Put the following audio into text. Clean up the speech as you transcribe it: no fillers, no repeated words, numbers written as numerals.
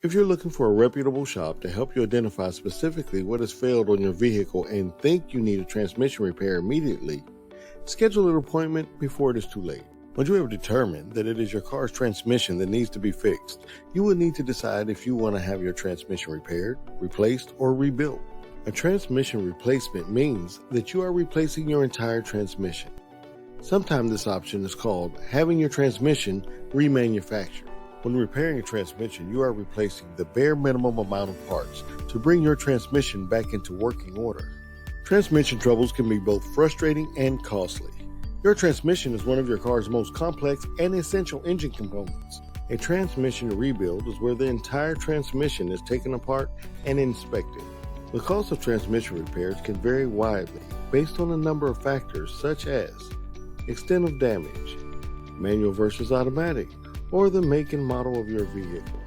If you're looking for a reputable shop to help you identify specifically what has failed on your vehicle and think you need a transmission repair immediately, schedule an appointment before it is too late. Once you have determined that it is your car's transmission that needs to be fixed, you will need to decide if you want to have your transmission repaired, replaced, or rebuilt. A transmission replacement means that you are replacing your entire transmission. Sometimes this option is called having your transmission remanufactured. When repairing a transmission, you are replacing the bare minimum amount of parts to bring your transmission back into working order. Transmission troubles can be both frustrating and costly. Your transmission is one of your car's most complex and essential engine components. A transmission rebuild is where the entire transmission is taken apart and inspected. The cost of transmission repairs can vary widely based on a number of factors such as extent of damage, manual versus automatic, or the make and model of your vehicle.